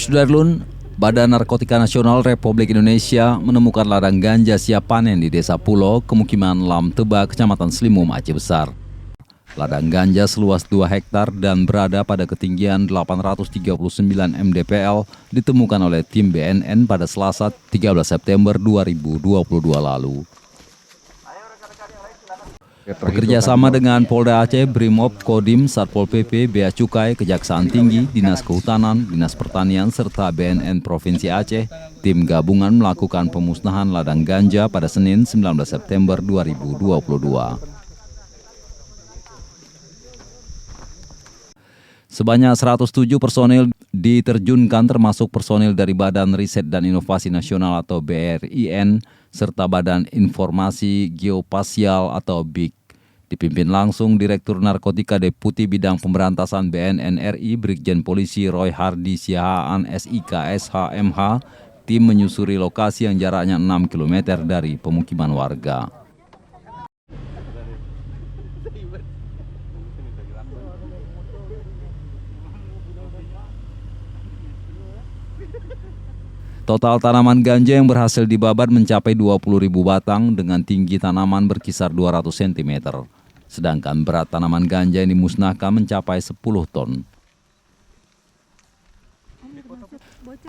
Sudarlun, Badan Narkotika Nasional Republik Indonesia menemukan ladang ganja siap panen di Desa Pulo, Pemukiman Lam Teba, Kecamatan Slimum, Aceh Besar. Ladang ganja seluas 2 hektar dan berada pada ketinggian 839 mdpl ditemukan oleh tim BNN pada Selasa 13 September 2022 lalu. Bekerja sama dengan Polda Aceh, Brimob, Kodim, Satpol PP, Bea Cukai, Kejaksaan Tinggi, Dinas Kehutanan, Dinas Pertanian, serta BNN Provinsi Aceh, tim gabungan melakukan pemusnahan ladang ganja pada Senin 19 September 2022. Sebanyak 107 personil diterjunkan termasuk personil dari Badan Riset dan Inovasi Nasional atau BRIN serta Badan Informasi Geospasial atau BIG. Dipimpin langsung Direktur Narkotika Deputi Bidang Pemberantasan BNN RI Brigjen Polisi Roy Hardi Siahaan SIK SHMH, tim menyusuri lokasi yang jaraknya 6 km dari pemukiman warga. Total tanaman ganja yang berhasil dibabat mencapai 20.000 batang dengan tinggi tanaman berkisar 200 cm. Sedangkan berat tanaman ganja yang dimusnahkan mencapai 10 ton.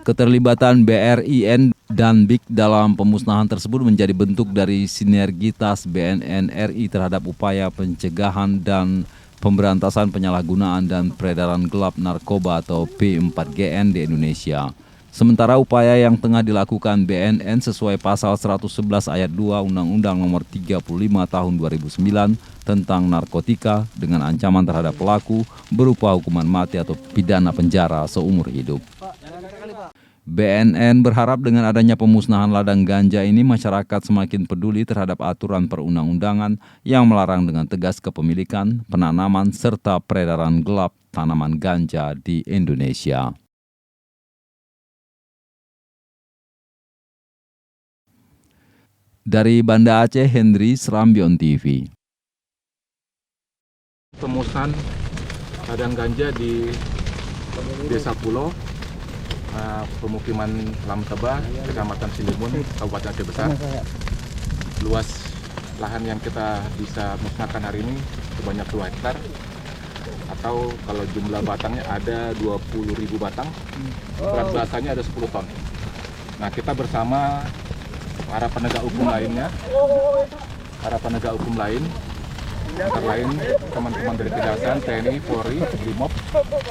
Keterlibatan BRIN dan BIG dalam pemusnahan tersebut menjadi bentuk dari sinergitas BNN RI terhadap upaya pencegahan dan pemberantasan penyalahgunaan dan peredaran gelap narkoba atau P4GN di Indonesia. Sementara upaya yang tengah dilakukan BNN sesuai pasal 111 ayat 2 Undang-Undang Nomor 35 Tahun 2009 tentang narkotika dengan ancaman terhadap pelaku berupa hukuman mati atau pidana penjara seumur hidup. BNN berharap dengan adanya pemusnahan ladang ganja ini masyarakat semakin peduli terhadap aturan perundang-undangan yang melarang dengan tegas kepemilikan, penanaman, serta peredaran gelap tanaman ganja di Indonesia. Dari Banda Aceh, Henry, Serambion TV. Pemusnahan ladang ganja di Desa Pulo, Pemukiman Lam Teba, Kecamatan Silimun, Kabupaten Aceh Besar. Luas lahan yang kita bisa musnahkan hari ini sebanyak 2 hektar, atau kalau jumlah batangnya ada 20.000 batang, berat basahnya ada 10 ton. Nah, kita bersama para penegak hukum lainnya, antara lain teman-teman dari Kejaksaan, TNI, Polri, Brimob,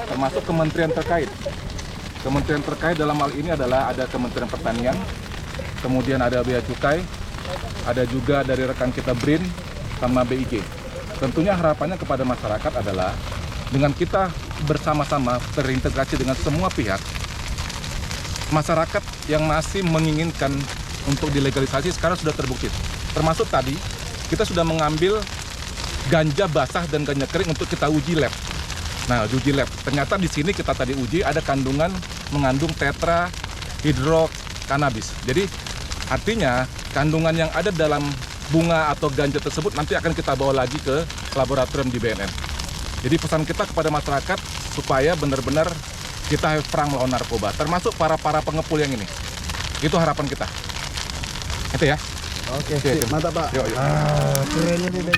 termasuk kementerian terkait. Kementerian terkait dalam hal ini adalah ada Kementerian Pertanian, kemudian ada Bea Cukai, ada juga dari rekan kita BRIN sama BIG. Tentunya harapannya kepada masyarakat adalah dengan kita bersama-sama terintegrasi dengan semua pihak, masyarakat yang masih menginginkan untuk dilegalisasi sekarang sudah terbukti. Termasuk tadi kita sudah mengambil ganja basah dan ganja kering untuk kita uji lab. Nah, uji lab. Ternyata di sini kita tadi uji ada kandungan mengandung tetrahydrocannabis. Jadi artinya kandungan yang ada dalam bunga atau ganja tersebut nanti akan kita bawa lagi ke laboratorium di BNN. Jadi pesan kita kepada masyarakat supaya benar-benar kita perang melawan narkoba, termasuk para pengepul yang ini. Itu harapan kita. Itu ya. Oke, mantap Pak. Yuk. Keren ini.